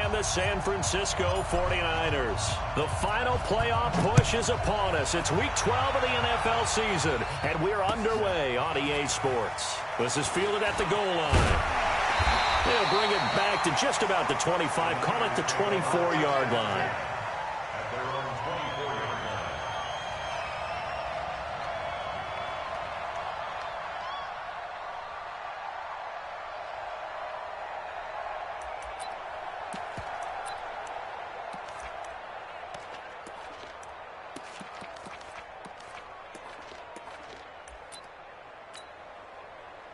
and the San Francisco 49ers. The final playoff push is upon us. It's Week 12 of the NFL season, and we're underway on EA Sports. This is fielded at the goal line. They'll bring it back to just about the 25, call it the 24-yard line.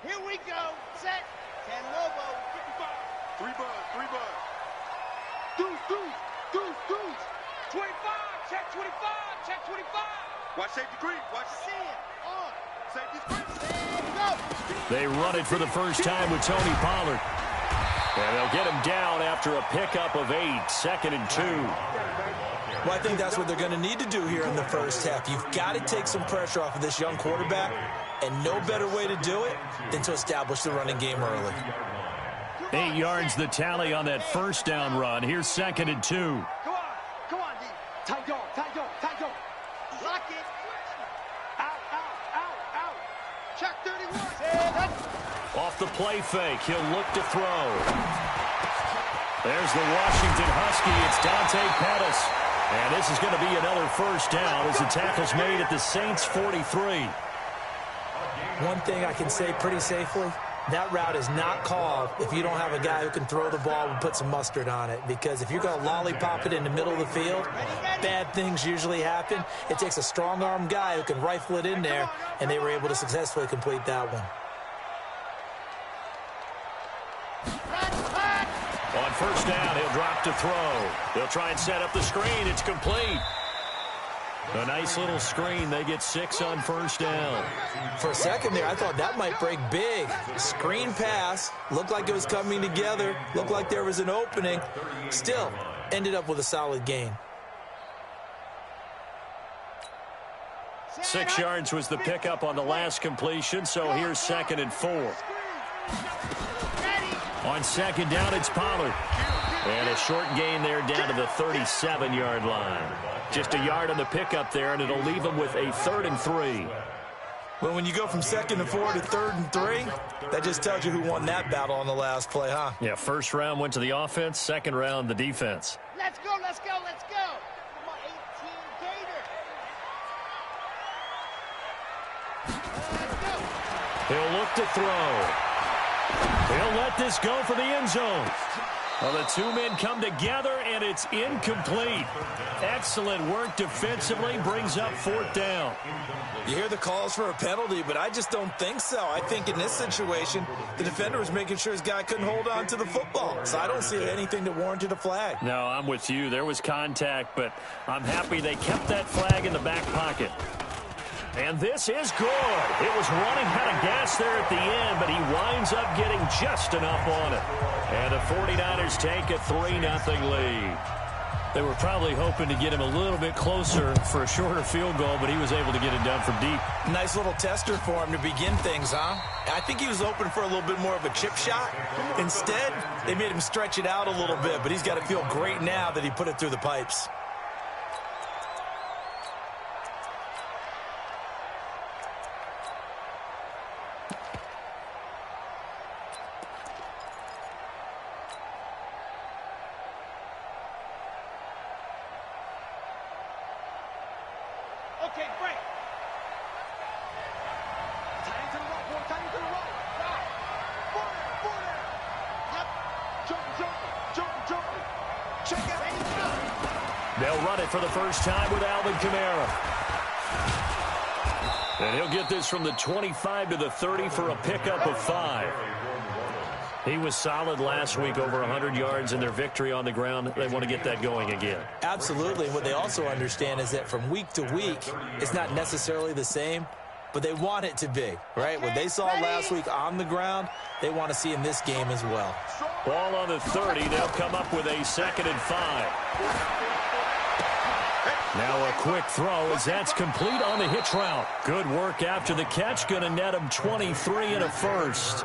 Here we go. Set. 10 Lobo. 55. 3 bud. Deuce. 25. Check 25. Check 25. Watch safety green. Watch see it. On. Safety green. Go. They run it for the first time with Tony Pollard. And they'll get him down after a pickup of 8. 2nd and 2. Well, I think that's what they're going to need to do here in the first half. You've got to take some pressure off of this young quarterback, and no better way to do it than to establish the running game early. 8 yards the tally on that first down run. Here's 2nd and 2. Come on, D. Tight dog. Lock it. Out. Check 31. Off the play fake, he'll look to throw. There's the Washington Husky. It's Dante Pettis. And this is going to be another first down as the tackle's made at the Saints 43. One thing I can say pretty safely, that route is not called if you don't have a guy who can throw the ball and put some mustard on it. Because if you're going to lollipop it in the middle of the field, bad things usually happen. It takes a strong-arm guy who can rifle it in there, and they were able to successfully complete that one. On first down, he'll drop to throw. They'll try and set up the screen. It's complete. A nice little screen. They get 6 on first down. For a second there, I thought that might break big. Screen pass. Looked like it was coming together. Looked like there was an opening. Still, ended up with a solid gain. 6 yards was the pickup on the last completion, so here's 2nd and 4. On second down, it's Pollard. And a short gain there down to the 37-yard line. Just a yard on the pickup there, and it'll leave them with a 3rd and 3. Well, when you go from 2nd and 4 to 3rd and 3, that just tells you who won that battle on the last play, huh? Yeah, first round went to the offense, second round the defense. Let's go. Come on, 18 Gator. He'll look to throw. He'll let this go for the end zone. Well, the two men come together, and it's incomplete. Excellent work defensively, brings up 4th down. You hear the calls for a penalty, but I just don't think so. I think in this situation, the defender was making sure his guy couldn't hold on to the football. So I don't see anything that warranted a flag. No, I'm with you. There was contact, but I'm happy they kept that flag in the back pocket. And this is good. It was running out of gas there at the end, but he winds up getting just enough on it. And the 49ers take a 3-0 lead. They were probably hoping to get him a little bit closer for a shorter field goal, but he was able to get it done from deep. Nice little tester for him to begin things, huh? I think he was open for a little bit more of a chip shot. Instead, they made him stretch it out a little bit, but he's got to feel great now that he put it through the pipes. Okay, break. Tight into the rope. Border. Yep. Jumper. Check it. They'll run it for the first time with Alvin Kamara. And he'll get this from the 25 to the 30 for a pickup of 5. He was solid last week, over 100 yards in their victory on the ground. They want to get that going again. Absolutely. What they also understand is that from week to week, it's not necessarily the same, but they want it to be, right? What they saw last week on the ground, they want to see in this game as well. Ball on the 30. They'll come up with a 2nd and 5. Now a quick throw as that's complete on the hitch route. Good work after the catch. Going to net him 23 and a first.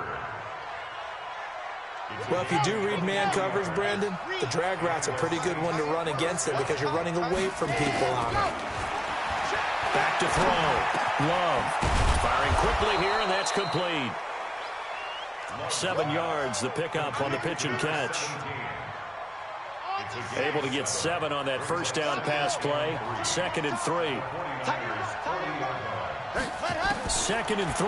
Well, if you do read man coverage, Brandon, the drag route's a pretty good one to run against it because you're running away from people on it. Back to throw. Love firing quickly here, and that's complete. 7 yards, the pickup on the pitch and catch. Able to get 7 on that first down pass play. 2nd and 3. 2nd and 3.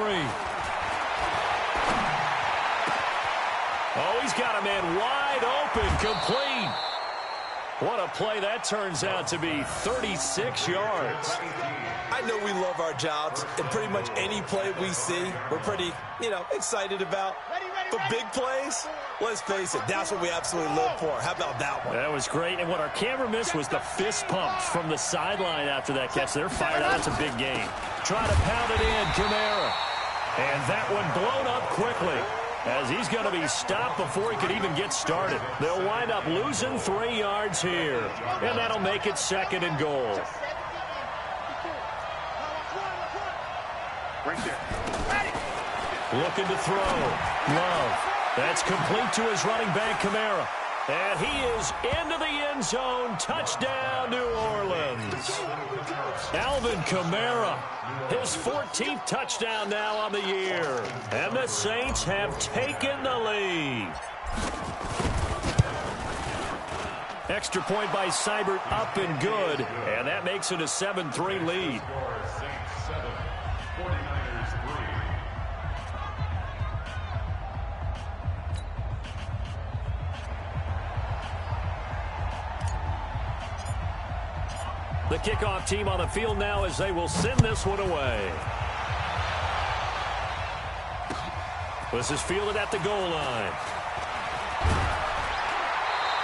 Oh, he's got a man wide open, complete. What a play that turns out to be, 36 yards. I know we love our jobs, and pretty much any play we see, we're pretty, excited about. But big plays, let's face it, that's what we absolutely live for. How about that one? That was great, and what our camera missed was the fist pumps from the sideline after that catch. They're fired out. That's a big game. Try to pound it in, Kamara. And that one blown up quickly, as he's going to be stopped before he could even get started. They'll wind up losing 3 yards here, and that'll make it 2nd and goal. Looking to throw. Love. That's complete to his running back, Kamara. And he is into the end zone. Touchdown, New Orleans. Alvin Kamara, his 14th touchdown now on the year. And the Saints have taken the lead. Extra point by Seibert, up and good. And that makes it a 7-3 lead. The kickoff team on the field now as they will send this one away. This is fielded at the goal line.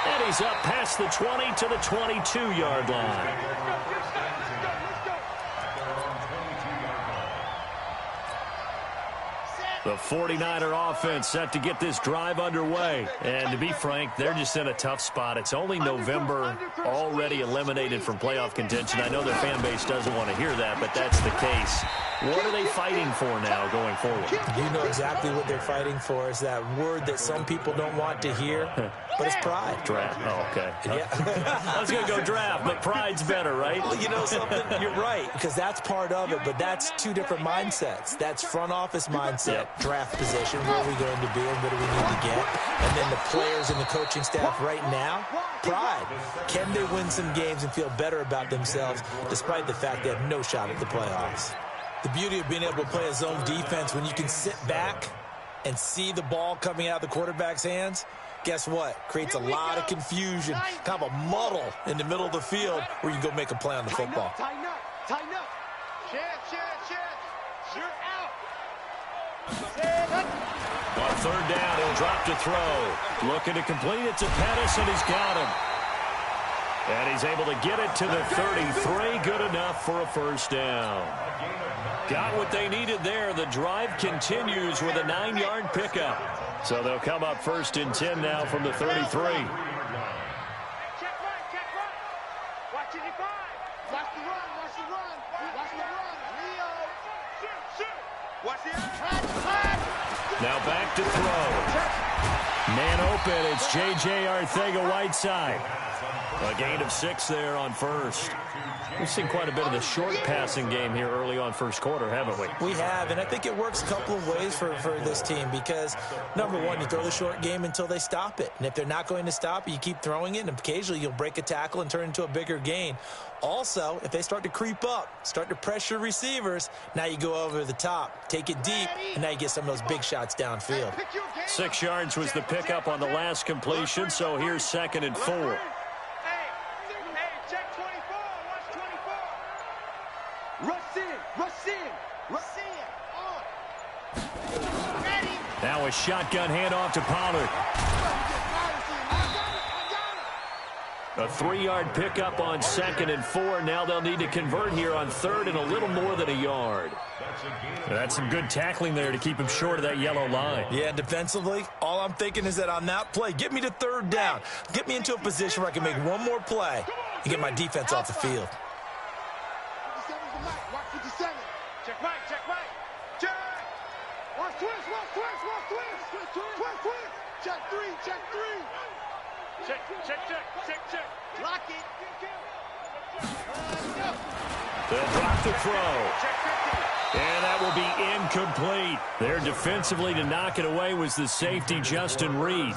And he's up past the 20 to the 22-yard line. The 49er offense set to get this drive underway. And to be frank, they're just in a tough spot. It's only November, already eliminated from playoff contention. I know their fan base doesn't want to hear that, but that's the case. What are they fighting for now going forward? You know exactly what they're fighting for. Is that word that some people don't want to hear, but it's pride. Draft. Oh, okay. Yeah. I was going to go draft, but pride's better, right? Well, you know something? You're right, because that's part of it, but that's two different mindsets. That's front office mindset, draft position, where are we going to be and what do we need to get? And then the players and the coaching staff right now, pride. Can they win some games and feel better about themselves despite the fact they have no shot at the playoffs? The beauty of being able to play a zone defense when you can sit back and see the ball coming out of the quarterback's hands, guess what? Creates a lot of confusion, kind of a muddle in the middle of the field where you can go make a play on the football. Tighten up. You're out. On 3rd down, he'll drop to throw. Looking to complete it to Pettis, and he's got him. And he's able to get it to the 33. Good enough for a first down. Got what they needed there. The drive continues with a 9-yard pickup. So they'll come up 1st and 10 now from the 33. Check right. Watch it divide. Watch the run. Leo. Watch the Now back to throw. Man open. It's J.J. Arcega-Whiteside. A gain of 6 there on 1st. We've seen quite a bit of the short passing game here early on 1st quarter, haven't we? We have, and I think it works a couple of ways for this team because, number one, you throw the short game until they stop it. And if they're not going to stop it, you keep throwing it, and occasionally you'll break a tackle and turn it into a bigger gain. Also, if they start to creep up, start to pressure receivers, now you go over the top, take it deep, and now you get some of those big shots downfield. 6 yards was the pickup on the last completion, so here's 2nd and 4. Now a shotgun handoff to Pollard. A 3-yard pickup on 2nd and 4. Now they'll need to convert here on 3rd and a little more than a yard. That's some good tackling there to keep him short of that yellow line. Yeah, defensively, all I'm thinking is that on that play, get me to 3rd down. Get me into a position where I can make one more play and get my defense off the field. Check right. Check. Watch twist. Check three, check three. Check, check, check, check, check. Lock it. Go. They'll drop the throw. And that will be incomplete. There defensively to knock it away was the safety, Justin Reed.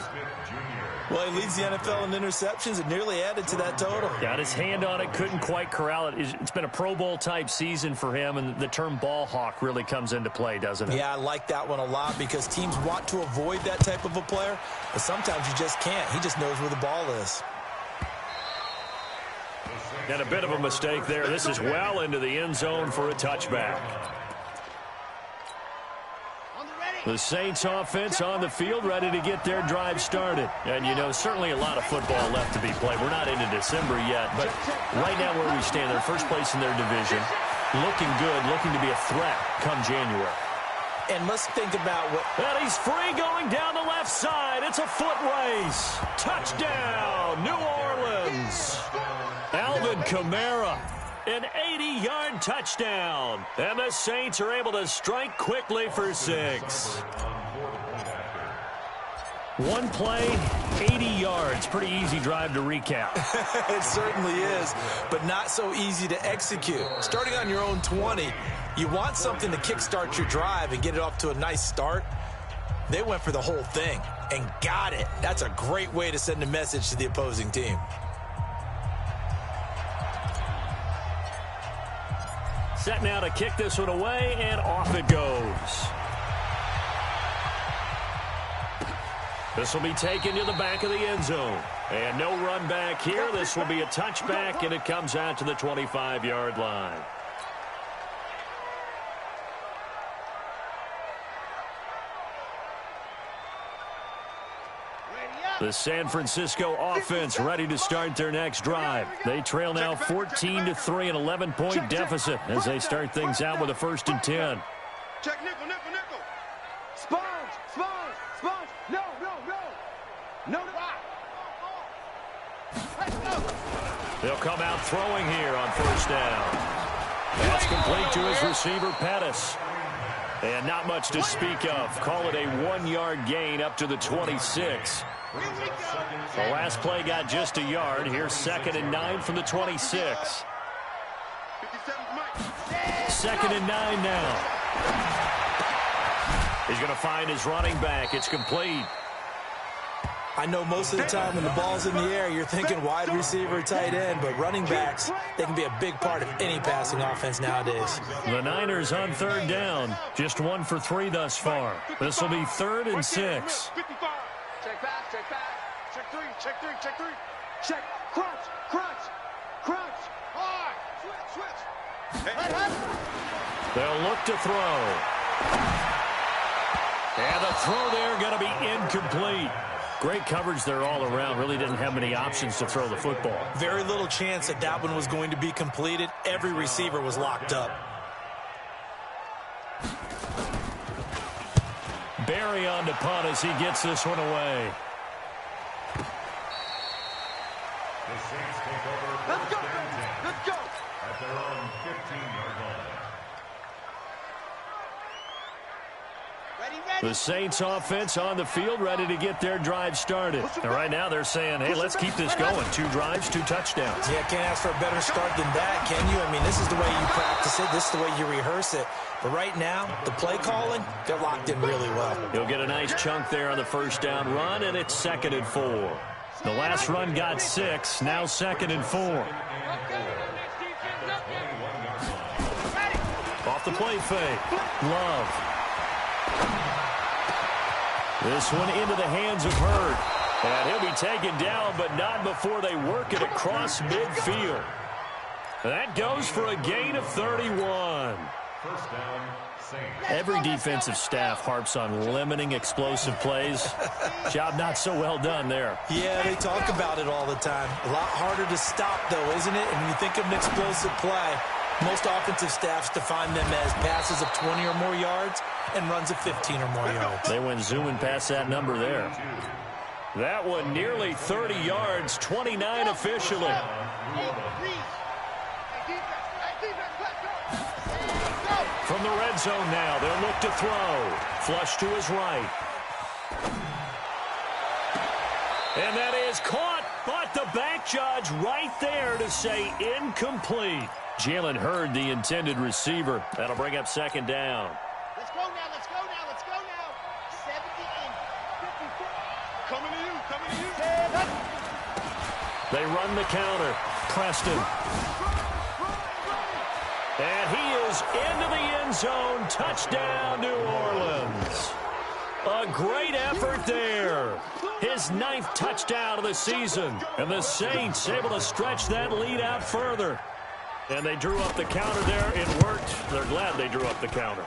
Well, he leads the NFL in interceptions and nearly added to that total. Got his hand on it, couldn't quite corral it. It's been a Pro Bowl-type season for him, and the term ball hawk really comes into play, doesn't it? Yeah, I like that one a lot because teams want to avoid that type of a player, but sometimes you just can't. He just knows where the ball is. And a bit of a mistake there. This is well into the end zone for a touchback. The Saints offense on the field, ready to get their drive started. And, you know, certainly a lot of football left to be played. We're not into December yet, but right now where we stand, they're first place in their division. Looking good, looking to be a threat come January. And let's think about what... And he's free going down the left side. It's a foot race. Touchdown, New Orleans. Alvin Kamara. An 80-yard touchdown. And the Saints are able to strike quickly for 6. One play, 80 yards. Pretty easy drive to recap. It certainly is, but not so easy to execute. Starting on your own 20, you want something to kickstart your drive and get it off to a nice start. They went for the whole thing and got it. That's a great way to send a message to the opposing team. Set now to kick this one away, and off it goes. This will be taken to the back of the end zone. And no run back here. This will be a touchback, and it comes out to the 25-yard line. The San Francisco offense ready to start their next drive. They trail now 14-3, an 11-point deficit as they start things out with a 1st and 10. Check nickel, nickel, nickel. Sponge, sponge, sponge. No, no, no. No, no. They'll come out throwing here on 1st down. That's complete to his receiver, Pettis. And not much to speak of. Call it a 1-yard gain up to the 26. The last play got just a yard. Here's 2nd and 9 from the 26. 2nd and 9 now. He's going to find his running back. It's complete. I know most of the time when the ball's in the air, you're thinking wide receiver, tight end, but running backs, they can be a big part of any passing offense nowadays. The Niners on 3rd down. Just 1 for 3 thus far. This will be 3rd and 6. Check back, check back. Check three, check three, check three. Check. Crunch, crunch, crunch. Hard. Switch, switch. Hey. They'll look to throw. And the throw there going to be incomplete. Great coverage there all around. Really didn't have many options to throw the football. Very little chance that that one was going to be completed. Every receiver was locked up. Barry on to punt as he gets this one away. Let's go. Let's go. At their own 15-yard line. The Saints offense on the field ready to get their drive started. And right now they're saying, hey, let's keep this going. 2 drives, 2 touchdowns. Yeah, can't ask for a better start than that, can you? I mean, this is the way you practice it. This is the way you rehearse it. But right now, the play calling, they're locked in really well. He'll get a nice chunk there on the 1st down run, and it's 2nd and 4. The last run got 6, now 2nd and 4. Off the play fake. Love. This one into the hands of Hurd. And he'll be taken down, but not before they work it across midfield. That goes for a gain of 31. 1st down, Saints. Every defensive staff harps on limiting explosive plays. Job not so well done there. Yeah, they talk about it all the time. A lot harder to stop, though, isn't it? And when you think of an explosive play, most offensive staffs define them as passes of 20 or more yards and runs of 15 or more yards. They went zooming past that number there. That one nearly 30 yards, 29 officially. From the red zone now, they'll look to throw. Flush to his right. And that is caught, but the back judge right there to say incomplete. Jalen Hurd, the intended receiver. That'll bring up second down. Let's go now, let's go now, let's go now. 70 and 54. Coming to you, coming to you. They run the counter. Preston. And he is into the end zone. Touchdown, New Orleans. A great effort there. His 9th touchdown of the season. And the Saints able to stretch that lead out further. And they drew up the counter there. It worked. They're glad they drew up the counter.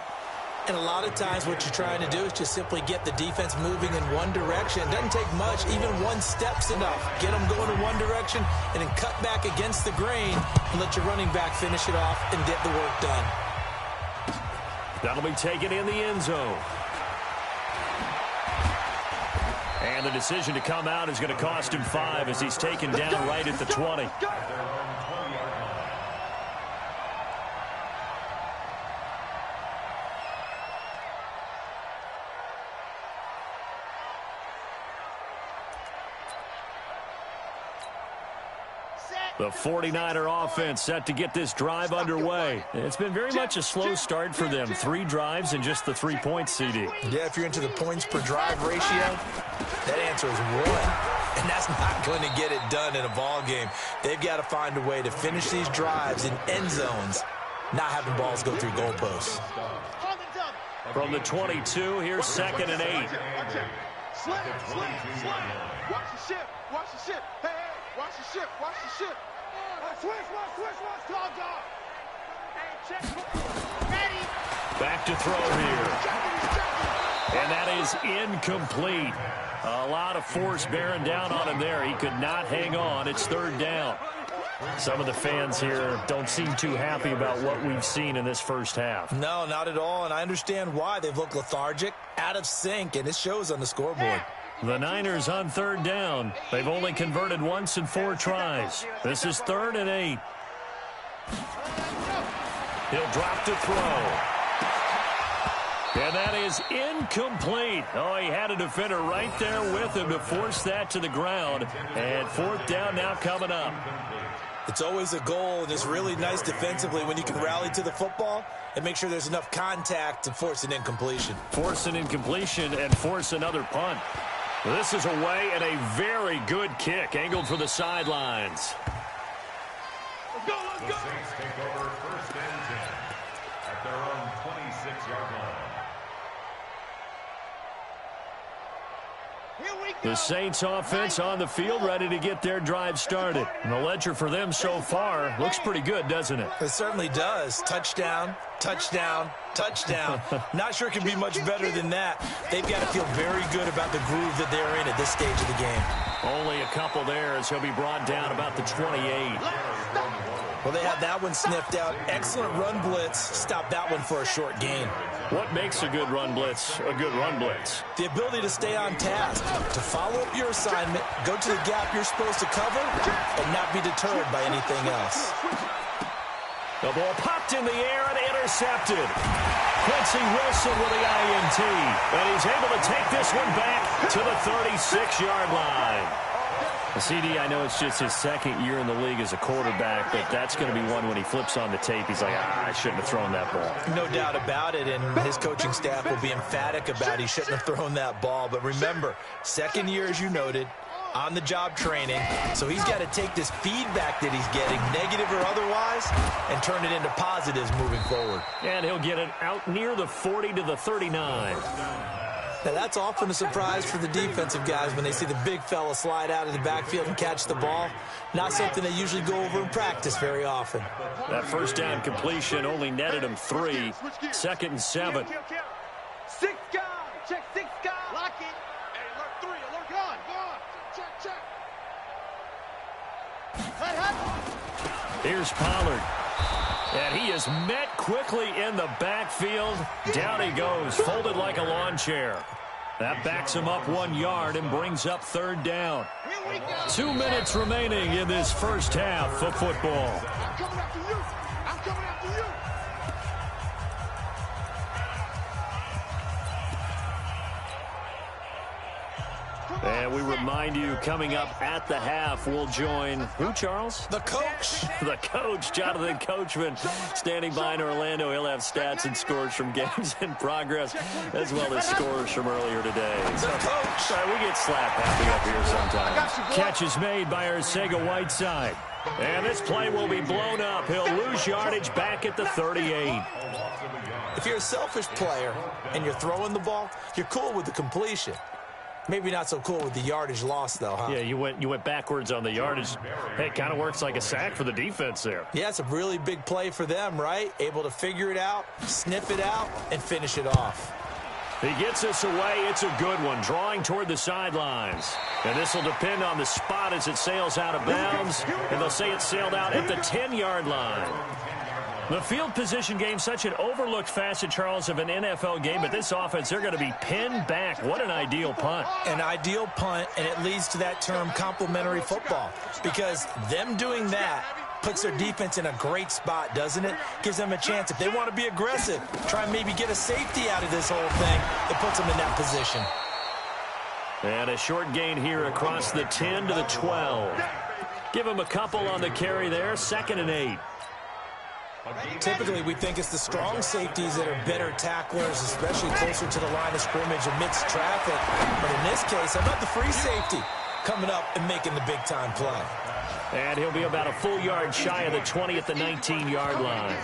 And a lot of times what you're trying to do is just simply get the defense moving in one direction. It doesn't take much. Even one step's enough. Get them going in one direction and then cut back against the grain and let your running back finish it off and get the work done. That'll be taken in the end zone. And the decision to come out is going to cost him 5 as he's taken down right at the 20. The 49er offense set to get this drive underway. It's been very much a slow start for them. 3 drives and just the 3 points, CD. Yeah, if you're into the points per drive ratio, that answer is 1. And that's not going to get it done in a ball game. They've got to find a way to finish these drives in end zones, not having balls go through goalposts. From the 22, here's 2nd and 8. Slip, slip, slip. Watch the ship, watch the ship. Hey, hey, watch the ship, watch the ship. Switch, dog. Hey, check. Ready. Back to throw here. And that is incomplete. A lot of force bearing down on him there. He could not hang on. It's 3rd down. Some of the fans here don't seem too happy about what we've seen in this first half. No, not at all, and I understand why. They've looked lethargic, out of sync, and it shows on the scoreboard. The Niners on 3rd down. They've only converted once in 4 tries. This is 3rd and 8. He'll drop to throw. And that is incomplete. Oh, he had a defender right there with him to force that to the ground. And 4th down now coming up. It's always a goal, and it's really nice defensively when you can rally to the football and make sure there's enough contact to force an incompletion. Force an incompletion and force another punt. This is away and a very good kick angled for the sidelines. Let's go, let's go. The Saints take over 1st and 10 at their own 26-yard line. The Saints offense on the field ready to get their drive started. And the ledger for them so far looks pretty good, doesn't it? It certainly does. Touchdown, touchdown, touchdown. Not sure it can be much better than that. They've got to feel very good about the groove that they're in at this stage of the game. Only a couple there as he'll be brought down about the 28. Well, they had that one sniffed out. Excellent run blitz. Stopped that one for a short gain. What makes a good run blitz a good run blitz? The ability to stay on task, to follow up your assignment, go to the gap you're supposed to cover, and not be deterred by anything else. The ball popped in the air and intercepted. Quincy Wilson with the INT. And he's able to take this one back to the 36-yard line. CD, I know it's just his 2nd year in the league as a quarterback, but that's going to be one when he flips on the tape. He's like, I shouldn't have thrown that ball. No doubt about it, and his coaching staff will be emphatic about he shouldn't have thrown that ball. But remember, 2nd year, as you noted, on-the-job training, so he's got to take this feedback that he's getting, negative or otherwise, and turn it into positives moving forward. And he'll get it out near the 40 to the 39. Now, that's often a surprise for the defensive guys when they see the big fella slide out of the backfield and catch the ball. Not something they usually go over in practice very often. That 1st down completion only netted him 3. 2nd and 7. 6 guys. Check 6 guys. Lock it. Hey, alert 3. Alert. Gone. Check. Here's Pollard. And he is met quickly in the backfield. Down he goes, folded like a lawn chair. That backs him up 1 yard and brings up 3rd down. 2 minutes remaining in this first half of football. I'm coming after you. I'm coming after you. And we remind you, coming up at the half, we'll join who, Charles? The coach. The coach, Jonathan Coachman, standing by in Orlando. He'll have stats and scores from games in progress, as well as scores from earlier today. The coach. Sorry, we get slap happy up here sometimes. Catch is made by Arcega-Whiteside. And this play will be blown up. He'll lose yardage back at the 38. If you're a selfish player and you're throwing the ball, you're cool with the completion. Maybe not so cool with the yardage loss, though, huh? Yeah, you went backwards on the yardage. Hey, it kind of works like a sack for the defense there. Yeah, it's a really big play for them, right? Able to figure it out, sniff it out, and finish it off. He gets us away. It's a good one, drawing toward the sidelines. And this will depend on the spot as it sails out of bounds. And they'll say it sailed out at the 10-yard line. The field position game, such an overlooked facet, Charles, of an NFL game. But this offense, they're going to be pinned back. What an ideal punt. An ideal punt, and it leads to that term complementary football. Because them doing that puts their defense in a great spot, doesn't it? Gives them a chance. If they want to be aggressive, try and maybe get a safety out of this whole thing, it puts them in that position. And a short gain here across the 10 to the 12. Give them a couple on the carry there, 2nd and 8. Typically, we think it's the strong safeties that are better tacklers, especially closer to the line of scrimmage amidst traffic. But in this case, how about the free safety coming up and making the big-time play? And he'll be about a full yard shy of the 20 at the 19-yard line.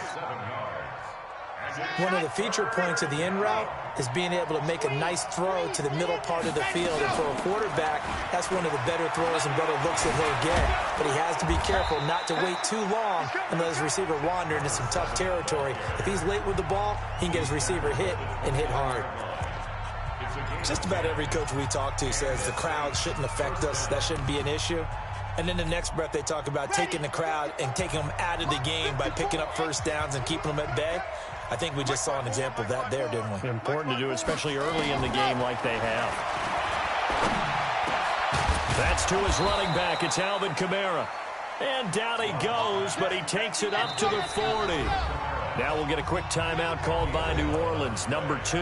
One of the feature points of the in route is being able to make a nice throw to the middle part of the field. And for a quarterback, that's one of the better throws and better looks that he'll get. But he has to be careful not to wait too long and let his receiver wander into some tough territory. If he's late with the ball, he can get his receiver hit and hit hard. Just about every coach we talk to says the crowd shouldn't affect us. That shouldn't be an issue. And then the next breath they talk about taking the crowd and taking them out of the game by picking up first downs and keeping them at bay. I think we just saw an example of that there, didn't we? Important to do, especially early in the game like they have. That's to his running back. It's Alvin Kamara. And down he goes, but he takes it up to the 40. Now we'll get a quick timeout called by New Orleans, number 2,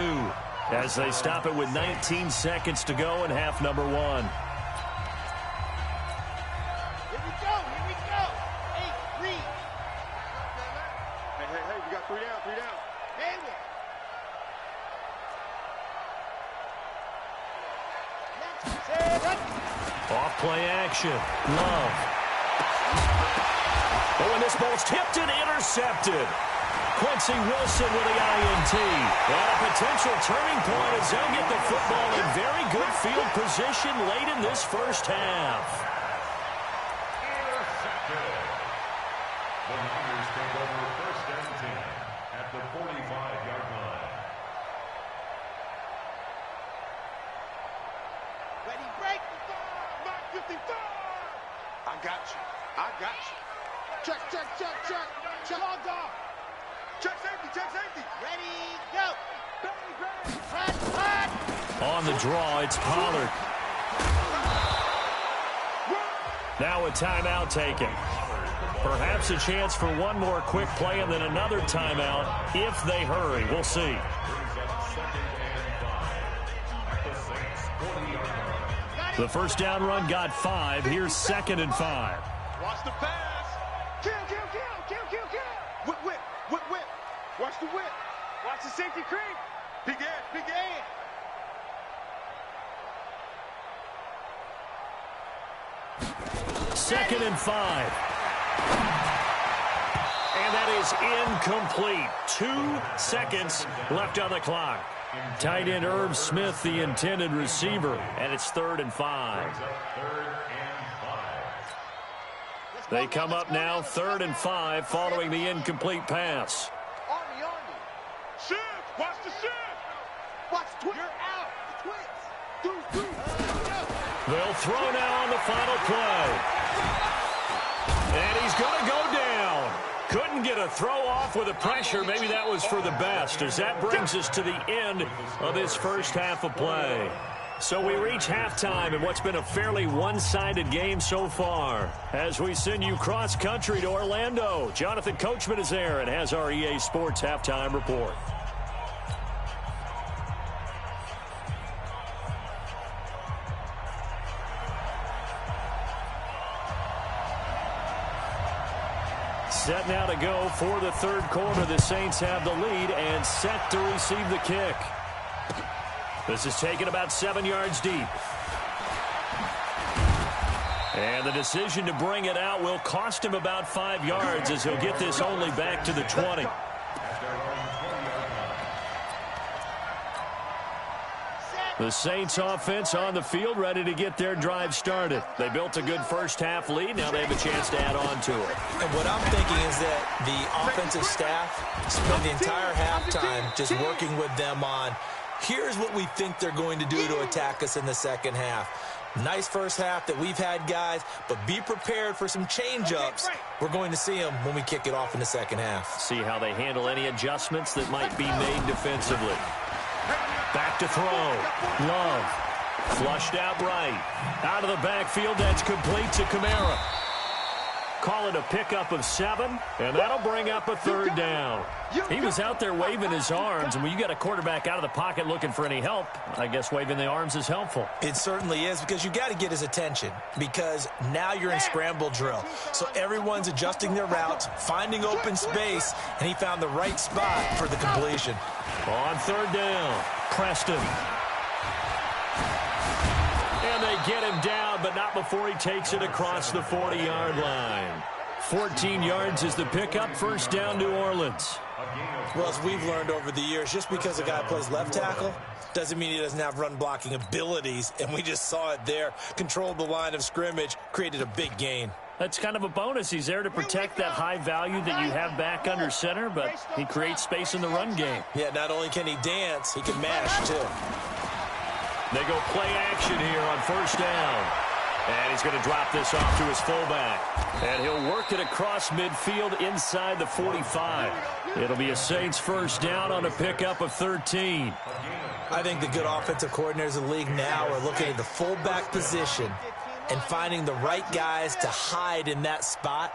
as they stop it with 19 seconds to go in half number 1. Here we go. Hey, read. Hey, we got 3 down. Hayward. Off play action. Love. Oh, and this ball's tipped and intercepted. Quincy Wilson with the INT. And a potential turning point as they'll get the football in very good field position late in this first half. The Niners take over 1st and 10 at the 45-yard line. Ready, break the ball. Mark 55. I got you. Check. Logged off. Check safety. Ready, go. Hot. On the draw, it's Pollard. Now a timeout taken. Perhaps a chance for one more quick play and then another timeout if they hurry. We'll see. The first down run got 5. Here's 2nd and 5. Watch the pass. Kill. Whip. Watch the whip. Watch the safety creep. Big end. 2nd and 5. And that is incomplete. 2 seconds left on the clock. Tight end Irv Smith, the intended receiver, and it's 3rd and 5. They come up now, 3rd and 5, following the incomplete pass. Army. Shift. Watch the shift. Watch the twist. You're out. The twist. They'll throw now on the final play. And he's going to go down. Couldn't get a throw off with the pressure. Maybe that was for the best, as that brings us to the end of this first half of play. So we reach halftime in what's been a fairly one-sided game so far. As we send you cross-country to Orlando, Jonathan Coachman is there and has our EA Sports halftime report. Set now to go for the third quarter. The Saints have the lead and set to receive the kick. This is taken about 7 yards deep. And the decision to bring it out will cost him about 5 yards as he'll get this only back to the 20. The Saints offense on the field, ready to get their drive started. They built a good first-half lead. Now they have a chance to add on to it. And what I'm thinking is that the offensive staff spent the entire halftime just working with them on, here's what we think they're going to do to attack us in the second half. Nice first half that we've had, guys, but be prepared for some change-ups. We're going to see them when we kick it off in the second half. See how they handle any adjustments that might be made defensively. Back to throw. Love. Flushed out right. Out of the backfield, that's complete to Kamara. Call it a pickup of 7, and that'll bring up a third down. He was out there waving his arms, and when you got a quarterback out of the pocket looking for any help, I guess waving the arms is helpful. It certainly is, because you got to get his attention, because now you're in scramble drill. So everyone's adjusting their routes, finding open space, and he found the right spot for the completion. On third down, Preston. And they get him down, but not before he takes it across the 40-yard line. 14 yards is the pickup. First down, New Orleans. Well, as we've learned over the years, just because a guy plays left tackle doesn't mean he doesn't have run-blocking abilities, and we just saw it there. Controlled the line of scrimmage, created a big gain. That's kind of a bonus. He's there to protect that high value that you have back under center, but he creates space in the run game. Yeah, not only can he dance, he can mash, too. They go play action here on first down. And he's going to drop this off to his fullback. And he'll work it across midfield inside the 45. It'll be a Saints first down on a pickup of 13. I think the good offensive coordinators in the league now are looking at the fullback position and finding the right guys to hide in that spot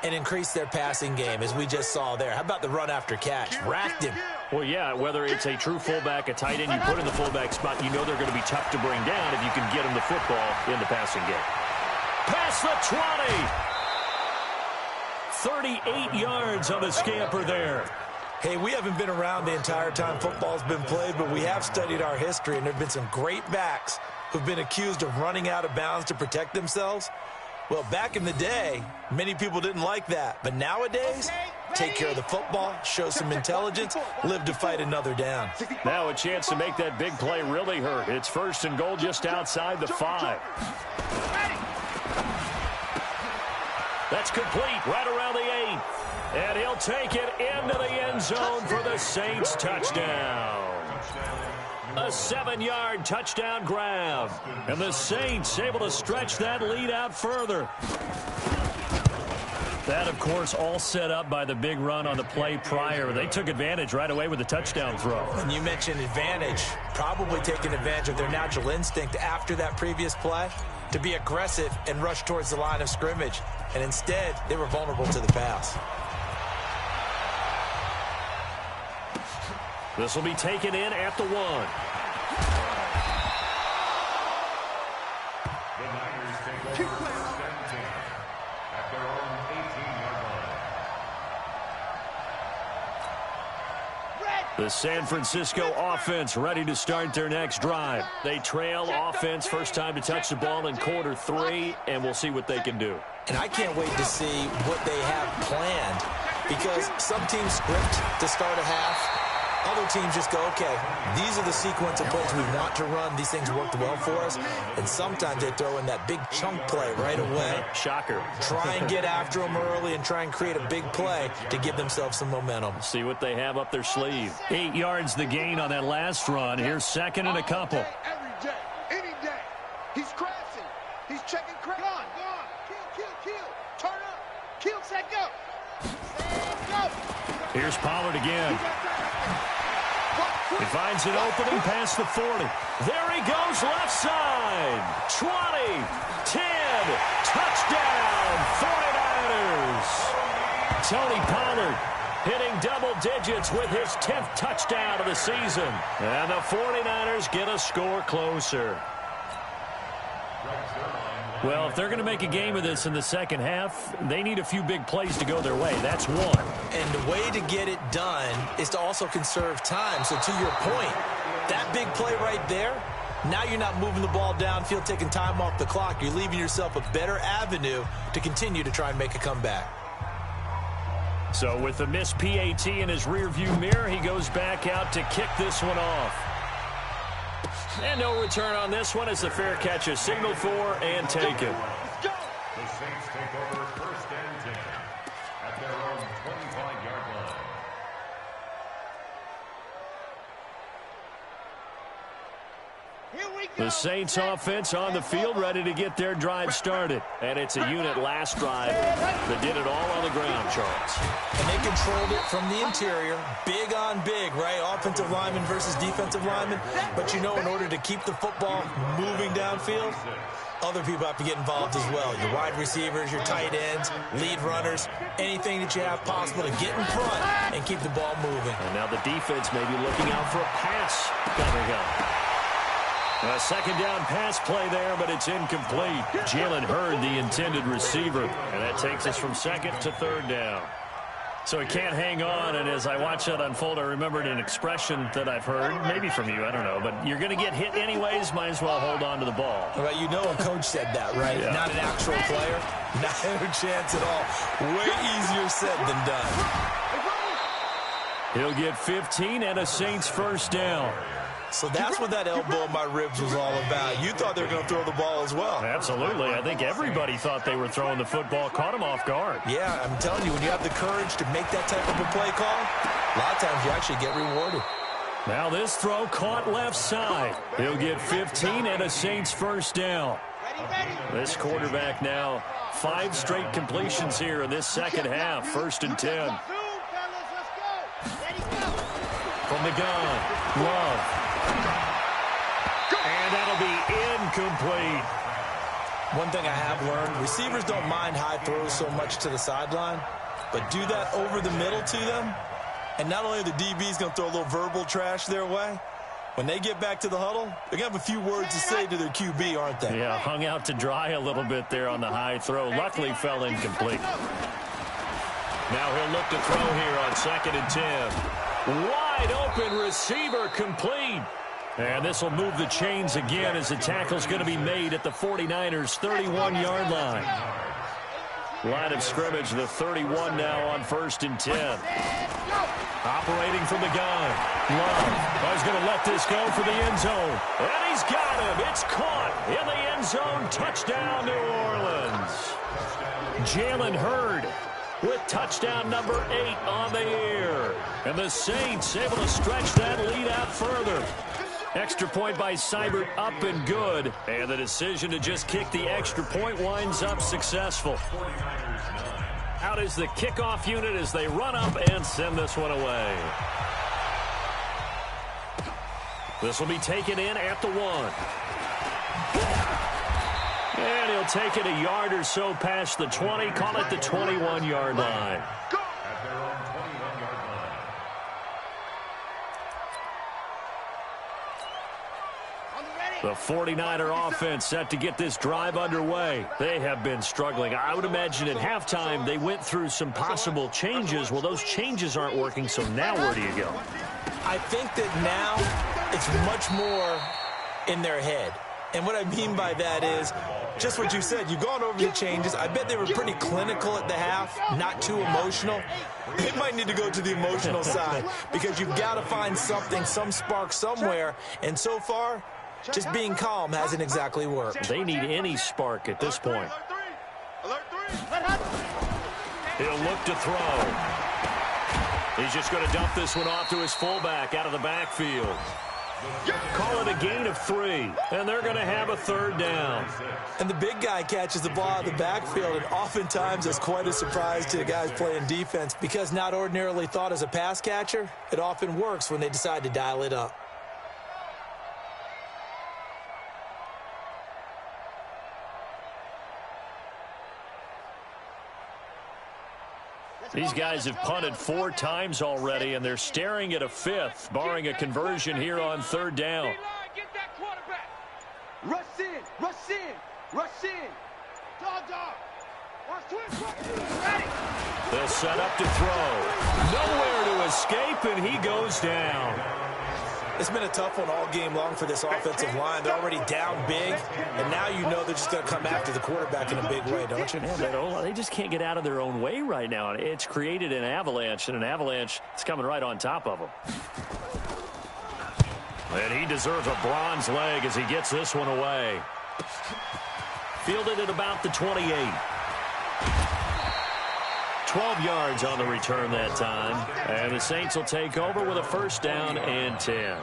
and increase their passing game, as we just saw there. How about the run after catch? Racked him. Well, yeah, whether it's a true fullback, a tight end you put in the fullback spot, you know they're going to be tough to bring down if you can get them the football in the passing game. Past the 20. 38 yards on the scamper there. Hey, we haven't been around the entire time football's been played, but we have studied our history, and there have been some great backs who've been accused of running out of bounds to protect themselves. Well, back in the day, many people didn't like that. But nowadays, take care of the football, show some intelligence, live to fight another down. Now a chance to make that big play really hurt. It's first and goal just outside the 5. That's complete right around the 8. And he'll take it into the end zone for the Saints touchdown. A 7-yard touchdown grab. And the Saints able to stretch that lead out further. That, of course, all set up by the big run on the play prior. They took advantage right away with the touchdown throw. And you mentioned advantage. Probably taking advantage of their natural instinct after that previous play to be aggressive and rush towards the line of scrimmage. And instead, they were vulnerable to the pass. This will be taken in at the 1. The Niners take over first and 10 at their own 18-yard line. The San Francisco offense ready to start their next drive. They trail offense, first time to touch the ball in quarter 3, and we'll see what they can do. And I can't wait to see what they have planned, because some teams script to start a half. Other teams just go, okay, these are the sequence of plays we want to run. These things worked well for us. And sometimes they throw in that big chunk play right away. Shocker. Try and get after them early and try and create a big play to give themselves some momentum. See what they have up their sleeve. 8 yards the gain on that last run. Here's second and a couple. Every day, any day. He's crashing. He's checking crash. Gone. Kill. Turn up. Kill, set, go. Set, go. Here's Pollard again. He finds an opening past the 40. There he goes, left side. 20, 10, touchdown, 49ers. Tony Pollard hitting double digits with his 10th touchdown of the season. And the 49ers get a score closer. Well, if they're going to make a game of this in the second half, they need a few big plays to go their way. That's one. And the way to get it done is to also conserve time. So to your point, that big play right there, now you're not moving the ball downfield, taking time off the clock. You're leaving yourself a better avenue to continue to try and make a comeback. So with the missed PAT in his rearview mirror, he goes back out to kick this one off. And no return on this one as the fair catch is signaled for and taken. The Saints take over first and 10 at their own 25-yard line. The Saints offense on the field, ready to get their drive started. And it's a unit last drive that did it all on the ground, Charles. And they controlled it from the interior, big on big, right? Offensive lineman versus defensive lineman. But you know, in order to keep the football moving downfield, other people have to get involved as well. Your wide receivers, your tight ends, lead runners, anything that you have possible to get in front and keep the ball moving. And now the defense may be looking out for a pass coming up. A second down pass play there, but it's incomplete. Jalen Hurd, the intended receiver. And that takes us from second to third down. So he can't hang on, and as I watch that unfold, I remembered an expression that I've heard, maybe from you, I don't know, but you're going to get hit anyways, might as well hold on to the ball. Well, you know a coach said that, right? Yeah. Not an actual player. Not a chance at all. Way easier said than done. He'll get 15 and a Saints first down. So that's what that elbow in my ribs was all about. You thought they were going to throw the ball as well. Absolutely. I think everybody thought they were throwing the football, caught him off guard. Yeah, I'm telling you, when you have the courage to make that type of a play call, a lot of times you actually get rewarded. Now this throw caught left side. He'll get 15 and a Saints first down. This quarterback now 5 straight completions here in this second half. First and 10. From the gun, Love. And that'll be incomplete. One thing I have learned, receivers don't mind high throws so much to the sideline, but do that over the middle to them, and not only are the DBs going to throw a little verbal trash their way, when they get back to the huddle, they're going to have a few words to say to their QB, aren't they? Yeah, hung out to dry a little bit there on the high throw. Luckily fell incomplete. Now he'll look to throw here on second and 10. Wide open receiver complete. And this will move the chains again as the tackle's going to be made at the 49ers' 31-yard line. Line of scrimmage, the 31 now on first and 10. Operating from the gun. Love. He's going to let this go for the end zone. And he's got him. It's caught in the end zone. Touchdown, New Orleans. Jalen Hurd with touchdown number 8 on the year. And the Saints able to stretch that lead out further. Extra point by Seibert, up and good. And the decision to just kick the extra point winds up successful. Out is the kickoff unit as they run up and send this one away. This will be taken in at the 1. And he'll take it a yard or so past the 20, call it the 21-yard line. At their own 21-yard line. The 49er offense set to get this drive underway. They have been struggling. I would imagine at halftime they went through some possible changes. Well, those changes aren't working, so now where do you go? I think that now it's much more in their head. And what I mean by that is just what you said. You've gone over the changes. I bet they were pretty clinical at the half, not too emotional. They might need to go to the emotional side because you've got to find something, some spark somewhere. And so far, just being calm hasn't exactly worked. They need any spark at this point. He'll look to throw. He's just going to dump this one off to his fullback out of the backfield. Call it a gain of 3, and they're going to have a third down. And the big guy catches the ball out of the backfield, and oftentimes it's quite a surprise to the guys playing defense because not ordinarily thought as a pass catcher, it often works when they decide to dial it up. These guys have punted 4 times already, and they're staring at a 5th, barring a conversion here on third down. Rush in, rush in, rush in. They'll set up to throw. Nowhere to escape, and he goes down. It's been a tough one all game long for this offensive line. They're already down big, and now you know they're just going to come after the quarterback in a big way, don't you? Yeah, they just can't get out of their own way right now. It's created an avalanche, and an avalanche is coming right on top of them. And he deserves a bronze leg as he gets this one away. Fielded at about the 28. 12 yards on the return that time. And the Saints will take over with a first down and 10.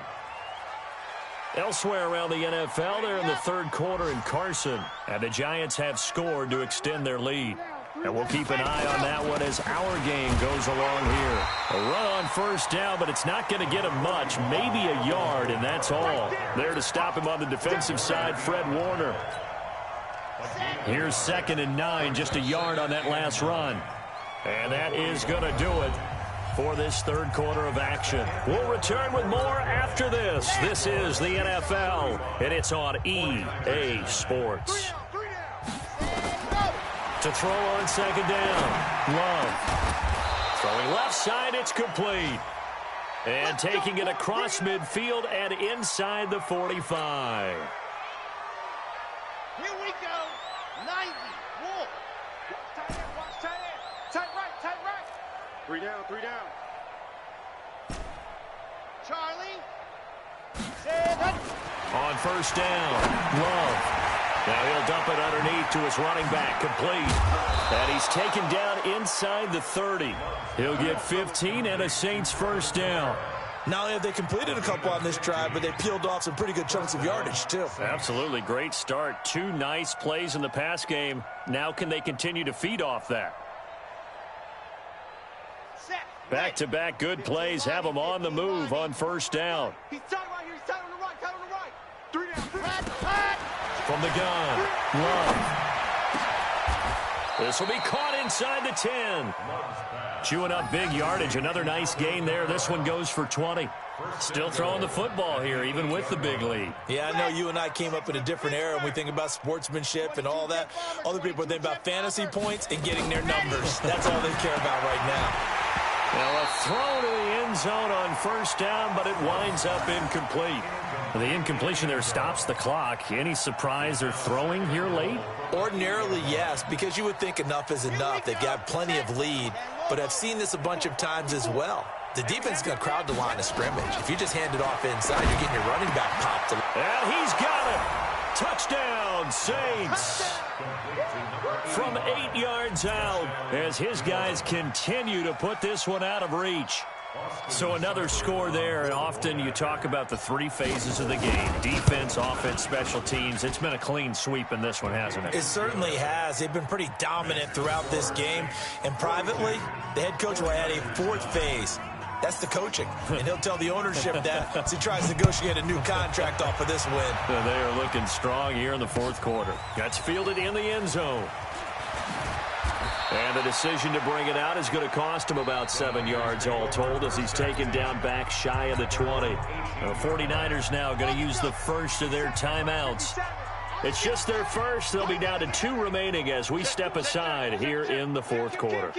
Elsewhere around the NFL, they're in the third quarter in Carson. And the Giants have scored to extend their lead. And we'll keep an eye on that one as our game goes along here. A run on first down, but it's not going to get him much. Maybe a yard, and that's all. There to stop him on the defensive side, Fred Warner. Here's 2nd and 9, just a yard on that last run. And that is going to do it for this third quarter of action. We'll return with more after this. This is the NFL, and it's on EA Sports. To throw on 2nd down, Love. Throwing left side, it's complete. And taking it across midfield and inside the 45. Here we go. 90. Wolf. Tight end, watch tight end. Tight right, tight right. 3 down, 3 down. Charlie. 7. On first down, Love. Now he'll dump it underneath to his running back, complete. And he's taken down inside the 30. He'll get 15 and a Saints first down. Not only have they completed a couple on this drive, but they peeled off some pretty good chunks of yardage, too. Absolutely great start. 2 nice plays in the pass game. Now can they continue to feed off that? Back-to-back good plays have them on the move on first down. He's tight right here. He's tight on the right. Tight on the right. 3 down. 3 down. From the gun, Love. This will be caught inside the 10. Chewing up big yardage. Another nice gain there. This one goes for 20. Still throwing the football here, even with the big lead. Yeah, I know you and I came up in a different era, and we think about sportsmanship and all that. Other people think about fantasy points and getting their numbers. That's all they care about right now. Now a throw to the end zone on first down, but it winds up incomplete. The incompletion there stops the clock. Any surprise they're throwing here late? Ordinarily, yes, because you would think enough is enough. They've got plenty of lead, but I've seen this a bunch of times as well. The defense is going to crowd the line of scrimmage. If you just hand it off inside, you're getting your running back popped. And he's got it. Touchdown, Saints. From 8 yards out as his guys continue to put this one out of reach. So another score there, and often you talk about the 3 phases of the game. Defense, offense, special teams. It's been a clean sweep in this one, hasn't it? It certainly has. They've been pretty dominant throughout this game. And privately, the head coach will add a 4th phase. That's the coaching. And he'll tell the ownership that as he tries to negotiate a new contract off of this win. They are looking strong here in the 4th quarter. That's fielded in the end zone. And the decision to bring it out is going to cost him about 7 yards all told as he's taken down back shy of the 20. The 49ers now going to use the first of their timeouts. It's just their first. They'll be down to 2 remaining as we step aside here in the 4th quarter.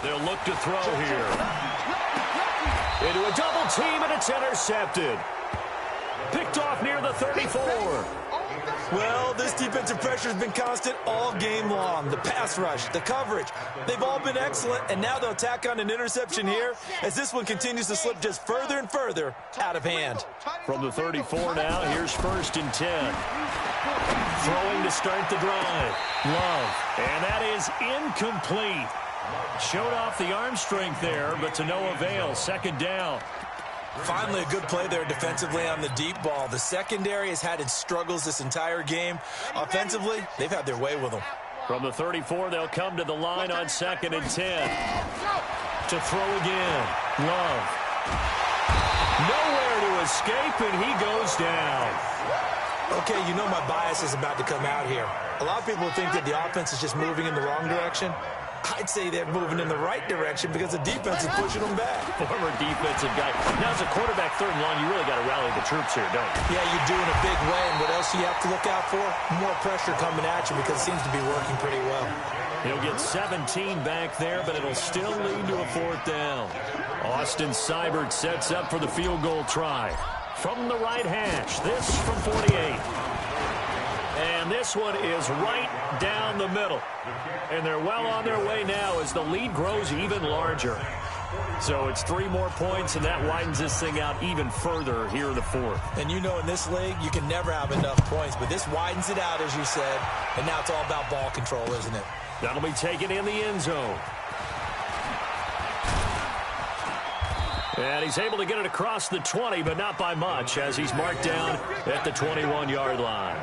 They'll look to throw here. Into a double team, and it's intercepted. Picked off near the 34. Well, this defensive pressure has been constant all game long. The pass rush, the coverage, they've all been excellent, and now they'll tack on an interception here as this one continues to slip just further and further out of hand. From the 34 now, here's 1st and 10. Throwing to start the drive. Love, and that is incomplete. Showed off the arm strength there, but to no avail. 2nd down. Finally, a good play there defensively on the deep ball. The secondary has had its struggles this entire game. Offensively, they've had their way with them. From the 34, they'll come to the line on 2nd and 10. To throw again. Love. Nowhere to escape, and he goes down. Okay, you know my bias is about to come out here. A lot of people think that the offense is just moving in the wrong direction. I'd say they're moving in the right direction because the defense is pushing them back. Former defensive guy. Now, as a quarterback, third and long, you really got to rally the troops here, don't you? Yeah, you do in a big way. And what else you have to look out for? More pressure coming at you because it seems to be working pretty well. He'll get 17 back there, but it'll still lead to a fourth down. Austin Seibert sets up for the field goal try. From the right hash, this from 48. And this one is right down the middle. And they're well on their way now as the lead grows even larger. So it's 3 more points, and that widens this thing out even further here in the fourth. And you know in this league, you can never have enough points, but this widens it out, as you said. And now it's all about ball control, isn't it? That'll be taken in the end zone. And he's able to get it across the 20, but not by much, as he's marked down at the 21-yard line.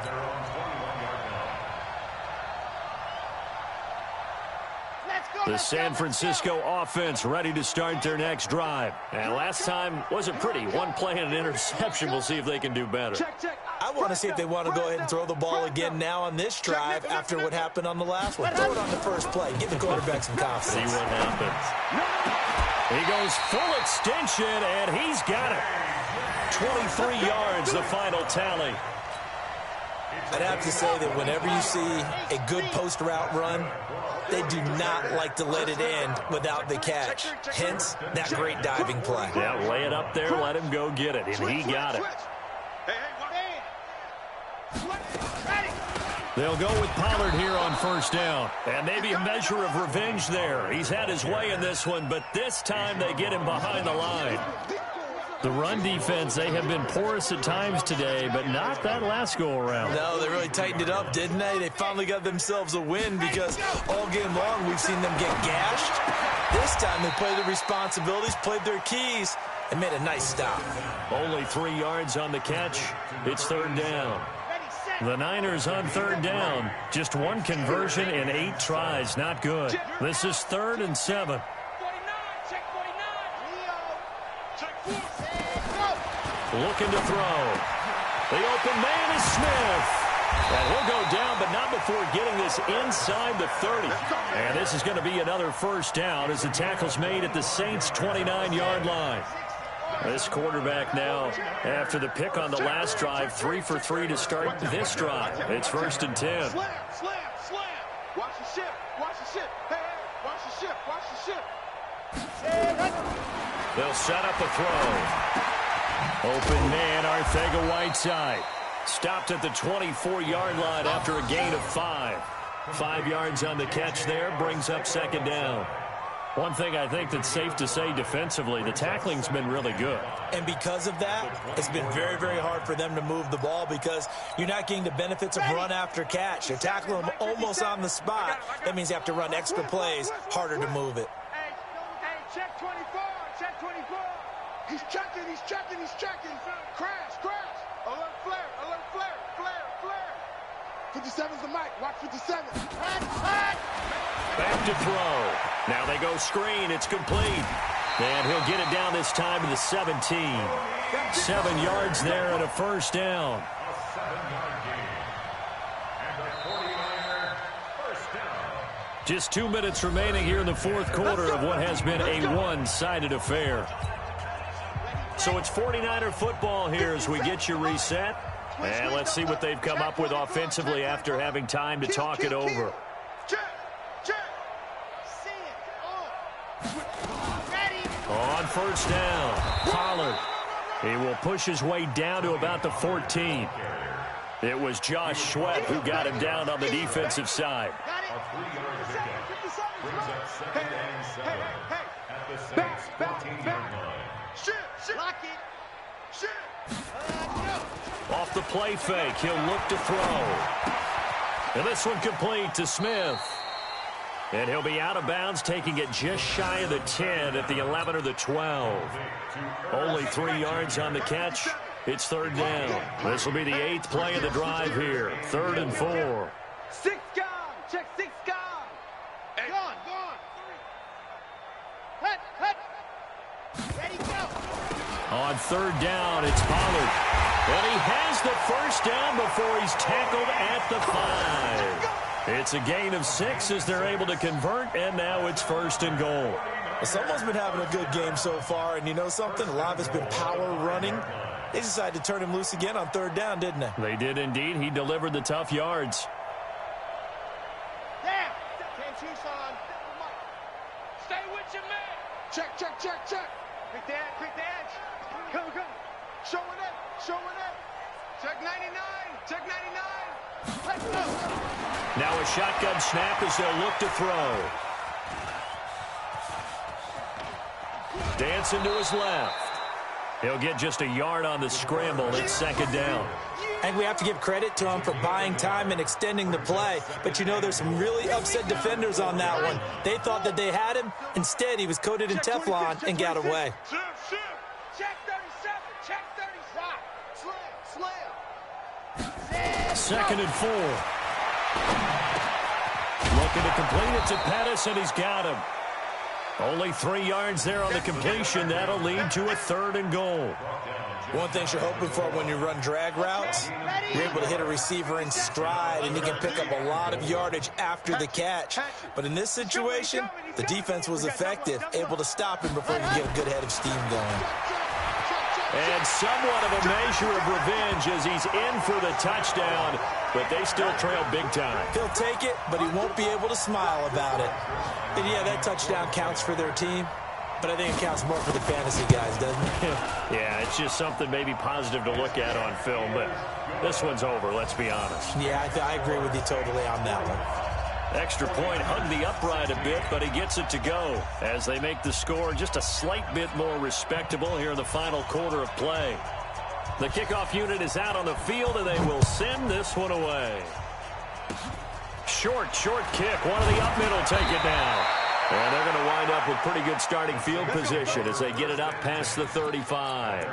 The San Francisco offense ready to start their next drive. And last time wasn't pretty. One play and an interception. We'll see if they can do better. I want to see if they want to go ahead and throw the ball again now on this drive after what happened on the last one. Throw it on the first play. Give the quarterback some confidence. See what happens. He goes full extension, and he's got it. 23 yards, the final tally. I'd have to say that whenever you see a good post route run, they do not like to let it end without the catch. Hence, that great diving play. Yeah, lay it up there, let him go get it, and he got it. They'll go with Pollard here on first down. And maybe a measure of revenge there. He's had his way in this one, but this time they get him behind the line. The run defense, they have been porous at times today, but not that last go-around. No, they really tightened it up, didn't they? They finally got themselves a win because all game long we've seen them get gashed. This time they played their responsibilities, played their keys, and made a nice stop. Only 3 yards on the catch. It's third down. The Niners on third down. Just 1 conversion in 8 tries. Not good. This is 3rd and 7. Looking to throw. The open man is Smith. And he'll go down, but not before getting this inside the 30. And this is going to be another first down as the tackle's made at the Saints' 29-yard line. This quarterback now, after the pick on the last drive, 3 for 3 to start this drive. It's 1st and 10. Slam, slam, slam. Watch the ship, watch the ship. Hey, hey, watch the ship, watch the ship. They'll set up a throw. Open man, Arcega-Whiteside. Stopped at the 24-yard line after a gain of 5. 5 yards on the catch there, brings up second down. One thing I think that's safe to say defensively, the tackling's been really good. And because of that, it's been very, very hard for them to move the ball because you're not getting the benefits of run after catch. You're tackling them almost on the spot. That means you have to run extra plays, harder to move it. Hey, check 24, check 24. He's checking, he's checking, he's checking. Crash, crash. Alert flare, alert flare, flare, flare. 57's the mic, watch 57. Back to throw. Now they go screen. It's complete. And he'll get it down this time to the 17. 7 yards there and a first down. A 7-yard gain. And a 49er first down. Just 2 minutes remaining here in the fourth quarter of what has been a one-sided affair. So it's 49er football here as we get you reset. And let's see what they've come up with offensively after having time to talk it over. On first down, Pollard. He will push his way down to about the 14. It was Josh Sweat who got him down on the defensive side. A 3-yard pickup brings up 2nd and 7 at the Saints' 14-yard line. Lock it. Off the play fake, he'll look to throw. And this one complete to Smith. And he'll be out of bounds, taking it just shy of the 10 at the 11 or the 12. Only 3 yards on the catch. It's third down. This will be the 8th play of the drive here. 3rd and 4. 6 gone. Check 6 gone. Gone. Hut. Ready, go. On third down, it's Pollard. And he has the first down before he's tackled at the 5. It's a gain of 6 as they're able to convert, and now it's 1st and goal. Well, someone's been having a good game so far, and you know something? A lot of it's been power running. They decided to turn him loose again on 3rd down, didn't they? They did indeed. He delivered the tough yards. Damn! Can't you, son? Stay with your man! Check, check, check, check! Quick the edge! Come. Showing it! Check 99! Check 99! Let's go! Now a shotgun snap as they'll look to throw. Dancing to his left. He'll get just a yard on the scramble. It's 2nd down. I think we have to give credit to him for buying time and extending the play. But you know, there's some really upset defenders on that one. They thought that they had him. Instead, he was coated in Teflon and got away. Check 37! Check 35! Slam! 2nd and 4. Looking to complete it to Pettis, and he's got him. Only 3 yards there on the completion. That'll lead to a 3rd and goal. One thing you're hoping for when you run drag routes, you're able to hit a receiver in stride, and he can pick up a lot of yardage after the catch. But in this situation, the defense was effective, able to stop him before he could get a good head of steam going. And somewhat of a measure of revenge as he's in for the touchdown, but they still trail big time. He'll take it, but he won't be able to smile about it. And yeah, that touchdown counts for their team, but I think it counts more for the fantasy guys, doesn't it? Yeah, it's just something maybe positive to look at on film, but this one's over, let's be honest. Yeah, I agree with you totally on that one. Extra point hugged the upright a bit, but he gets it to go as they make the score just a slight bit more respectable here in the final quarter of play. The kickoff unit is out on the field, and they will send this one away. Short kick. One of the up middle take it down. And they're going to wind up with pretty good starting field position as they get it up past the 35.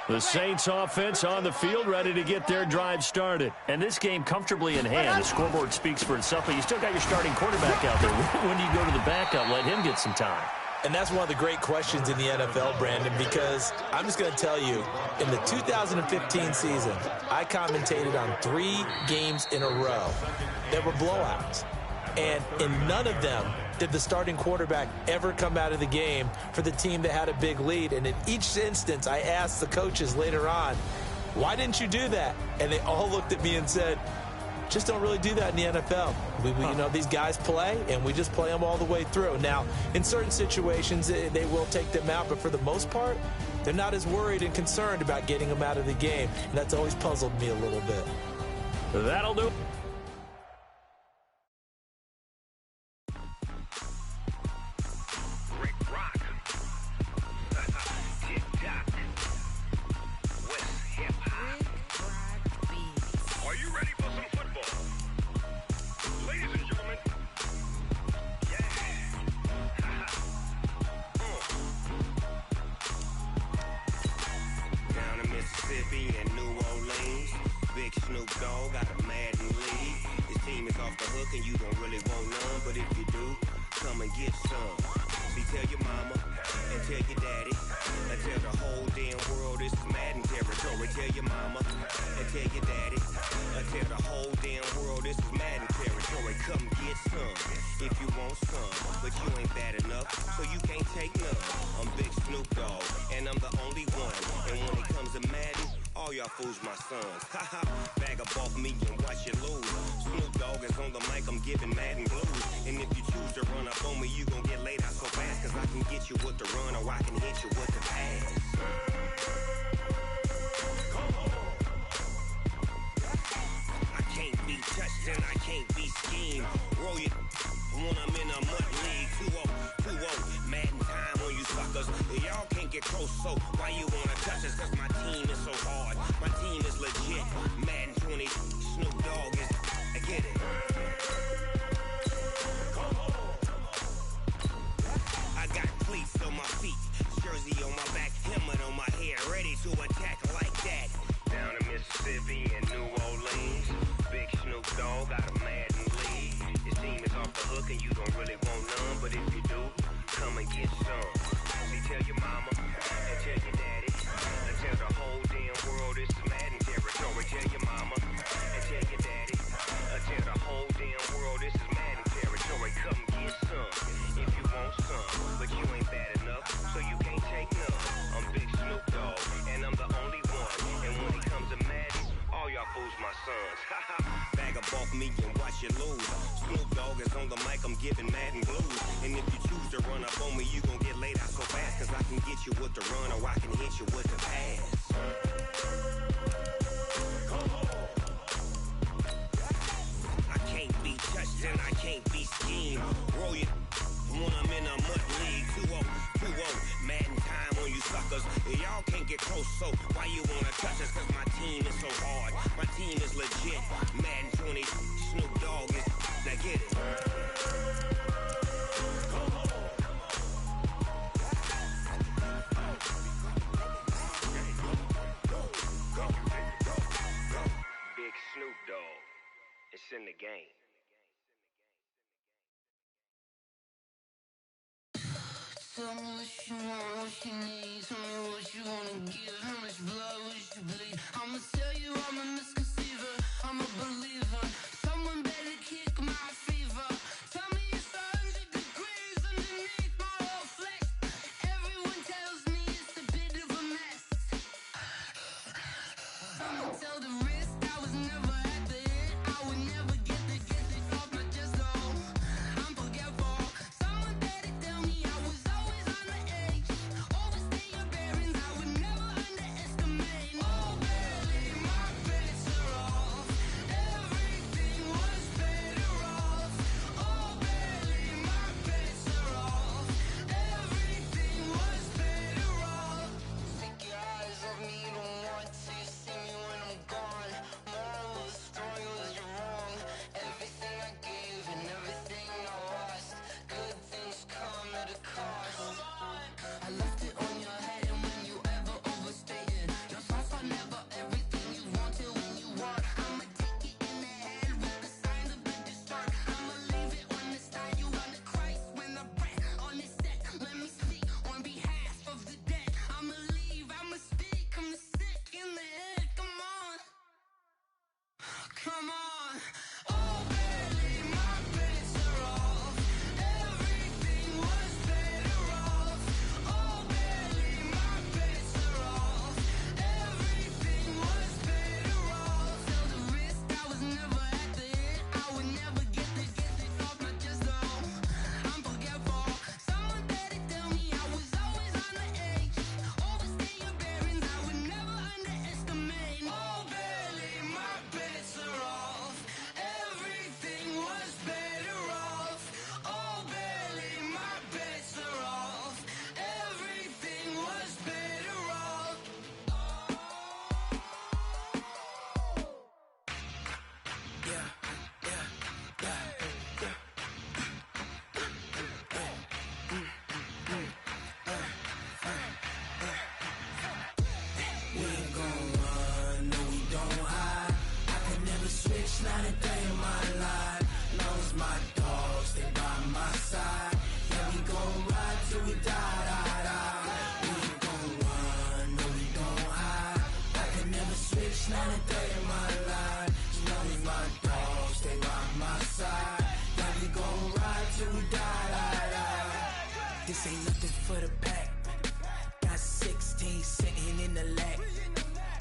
The Saints offense on the field, ready to get their drive started. And this game comfortably in hand. The scoreboard speaks for itself, but you still got your starting quarterback out there. When do you go to the backup? Let him get some time. And that's one of the great questions in the NFL, Brandon, because I'm just going to tell you, in the 2015 season, I commentated on 3 games in a row that were blowouts. And in none of them did the starting quarterback ever come out of the game for the team that had a big lead. And in each instance, I asked the coaches later on, why didn't you do that? And they all looked at me and said, just don't really do that in the NFL. You know, these guys play, and we just play them all the way through. Now, in certain situations, they will take them out, but for the most part, they're not as worried and concerned about getting them out of the game. And that's always puzzled me a little bit. That'll do. And New Orleans, big Snoop Dogg got a Madden league. His team is off the hook and you don't really want none, but if you do, come and get some. See, tell your mama and tell your daddy and tell the whole damn world this is Madden territory. Tell your mama and tell your daddy and tell the whole damn world this is Madden territory. Come get some if you want some, but you ain't bad enough, so you can't take none. I'm Big Snoop Dogg and I'm the only one, and when it comes to Madden, all y'all fools my sons. Haha, bag up off me and watch you lose. Snoop Dogg is on the mic, I'm giving Madden blues. And if you choose to run up on me, you gon' get laid out so fast, cause I can get you with the run or I can hit you with the pass. I can't be touched and I can't be schemed. Roll you when I'm in a mud league. 2-0, Madden time on you suckers. Y'all can't get close, so why you wanna touch us? Cause my team is so hard. My team is legit. Madden20, Snoop Dogg is, I get it. I got cleats on my feet, jersey on my back, helmet on my head, ready to attack like that. Down in Mississippi and New Orleans, big Snoop Dogg got a Madden league. His team is off the hook and you don't really want none, but if you do, come and get some. See, tell your mama and tell your daddy and tell the sons. Bag up off me and watch you lose. Snoop Dogg is on the mic, I'm giving Madden blues. And if you choose to run up on me, you gon' get laid out so fast. Cause I can get you with the run or I can hit you with the pass. I can't be touched and I can't be schemed. Roll you when I'm in a mud league. 2-0, 2-0, Madden time on you suckers. Y'all can't get close, so why you wanna touch us? Cause my team is so hard, my team is legit. Madden20, Snoop Dogg is, now get it. Big Snoop Dogg, it's in the game. Tell me what you want, what you need. Tell me what you wanna give. How much blood would you bleed? I'ma tell you I'm a misconceiver. I'm a believer. Someone better kick my fever. Tell me it's 100 degrees underneath my whole flesh. Everyone tells me it's a bit of a mess. I'ma tell the risk I was never at the end. I would never get it off my chest. Oh, I'm forgetful. Someone better tell me I was always on the edge. Overstay your bearings, I would never underestimate. Oh, barely, my bets are off. Everything was better off. Oh, barely, my bets are off. Everything was better off. Take your eyes off me, you don't want to see me when I'm gone. Moral of the story was you're wrong. Everything I gave and everything I lost. Good things come at a cost. I left it on your head, and when you ever overstay it, your thoughts are never everything you wanted when you want. I'ma take it in the head with the signs of a distort. I'ma leave it on the side. You wanna Christ when the breath on this set. Let me speak on behalf of the dead. I'ma leave, I'ma speak. I'm the sick in the head. Come on, come on. Oh, barely, my bets are off. Everything was better off. Oh, barely, my bets are off. Everything was better off. Tell the risk I was never at the end. I would never get it off my chest. Oh, I'm forgetful. Someone better tell me I was always on the edge. Overstay your bearings, I would never underestimate. Oh, barely, my bets are off. Everything was better off. Oh, barely, my bets are off. Everything was better off. Yeah, yeah, yeah, yeah. We ain't gon' run, no we don't hide. I can never switch, not a day in my life. Long as my dogs stay by my side. Yeah, we gon' ride till we die, die, die. We ain't gon' run, no we don't hide. I can never switch, not a day in my life. As long as my dogs stay by my side. Yeah, we gon' ride till we die, die, die. This ain't nothing for the pack. Got 16 sitting in the lap.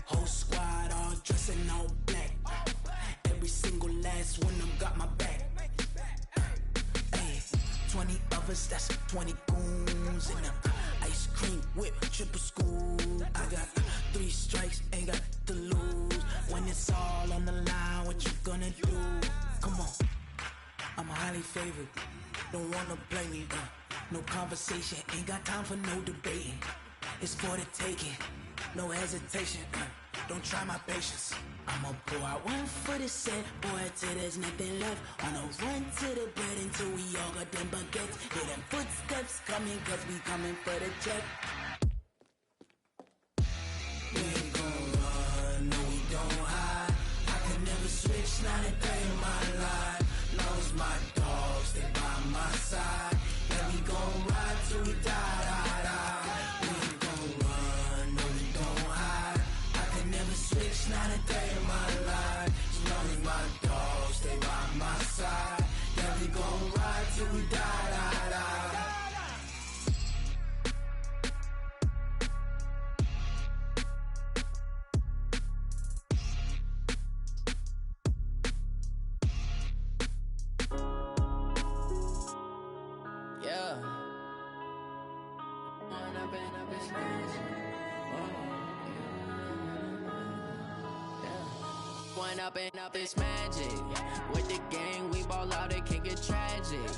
Whole squad all dressing all black. Every single last one of them got my back. Hey, 20 of us, that's 20 goons in the ice cream whip, triple scoop. I got 3 strikes, ain't got to lose. When it's all on the line, what you gonna do? Come on, I'm highly favored. Don't wanna blame me. No conversation, ain't got time for no debating. It's for the taking, no hesitation. Don't try my patience. I'ma pour out one for the set, boy, till there's nothing left. On a run to the bed until we all got them baguettes. Hear them footsteps coming, cause we coming for the check. We ain't gon' run, no we don't hide. I can never switch, not a day in my life. Long as my dogs stay by my side. Yeah, we gon' ride till we die, die, die. We ain't gon' run, no we don't hide. I can never switch, not a day in my life. As long as my dogs stay by my side. Yeah, we gon' ride till we die, die, die. One up and up, it's magic. With the gang, we ball out, it can get tragic.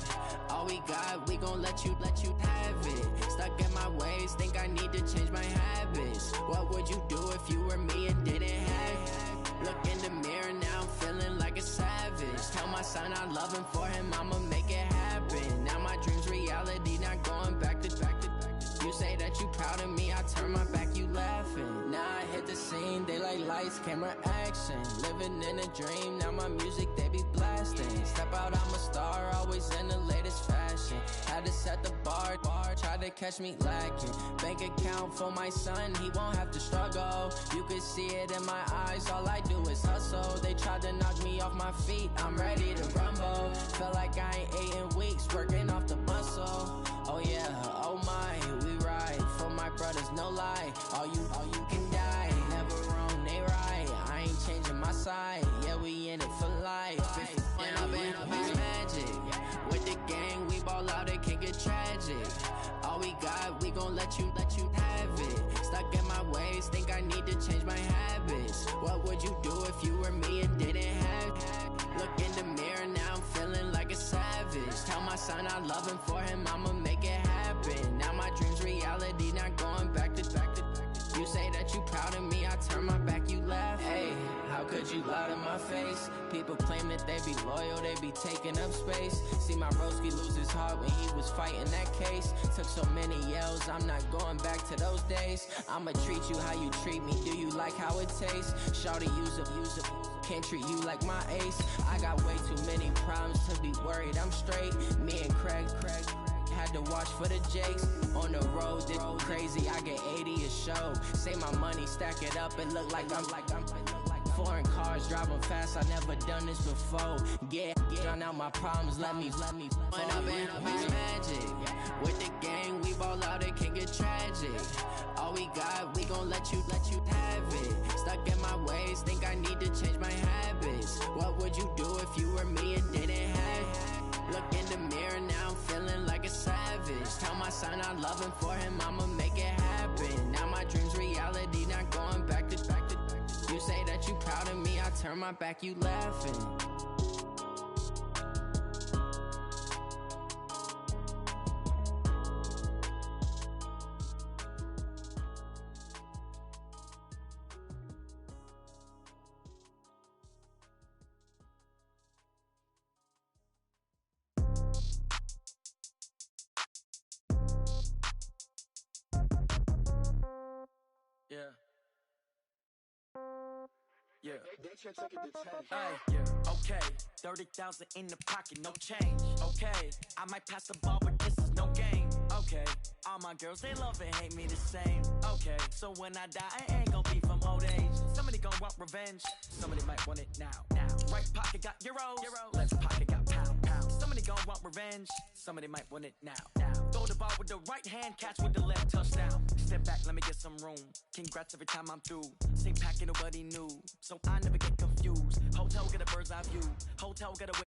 All we got, we gon' let you have it. Stuck in my ways, think I need to change my habits. What would you do if you were me and didn't have it? Look in the mirror now, I'm feeling like a savage. Tell my son I love him, for him I'ma make it happen. Now my dream's reality, not going back to. You say that you proud of me, I turn my back, you laughing. Now I hit the scene, they like lights, camera, action. Living in a dream, now my music, they be blasting. Step out, I'm a star, always in the latest fashion. Had to set the bar, try to catch me lacking. Bank account for my son, he won't have to struggle. You can see it in my eyes, all I do is hustle. They tried to knock me off my feet, I'm ready to rumble. Felt like I ain't ate in weeks, working off the muscle. Oh yeah, oh my, we ride for my brothers, no lie. All you can die, never wrong, they right. I ain't changing my side, yeah, we in it for life. And up and up, it's magic. With the gang, we ball out, it can get tragic. All we got, we gon' let you have it. Stuck in my ways, think I need to change my habits. What would you do if you were me and didn't have it? Look in the mirror, now I'm feeling like a savage. Tell my son I love him, for him I'ma make it happen. Now my dream's reality, not going back to. You say that you proud of me, I turn my back, you laugh. Hey, how could you lie to my face? People claim that they be loyal, they be taking up space. See my broski lose his heart when he was fighting that case. Took so many yells, I'm not going back to those days. I'ma treat you how you treat me, do you like how it tastes? Shawty, use up, can't treat you like my ace. I got way too many problems to be worried, I'm straight. Me and Craig had to watch for the Jakes. On the road, this crazy, I get 80 a show. Say my money, stack it up, it look like I'm foreign cars, driving fast, I never done this before. Yeah, drown out my problems, let me One up and up, it's magic. With the gang, we ball out, it can get tragic. All we got, we gon' let you have it. Stuck in my ways, think I need to change my habits. What would you do if you were me and didn't have it? Look in the mirror, now I'm feeling like a savage. Tell my son I love him, for him I'ma make it happen. Now my dream's reality, not going back to. You say that you proud of me, I turn my back, you laughing. Yeah. Yeah. Hey, yeah. Okay. 30,000 in the pocket, no change. Okay. I might pass the ball, but this is no game. Okay. All my girls, they love and hate me the same. Okay. So when I die, I ain't gon' be from old age. Somebody gon' want revenge. Somebody might want it now. Right pocket got euros. Left pocket got pound. Somebody gon' want revenge. Somebody might want it now. Throw the ball with the right hand, catch with the left, touchdown. Step back, let me get some room. Congrats every time I'm through. Same packet, nobody knew. So I never get confused. Hotel get a bird's eye view. Hotel get a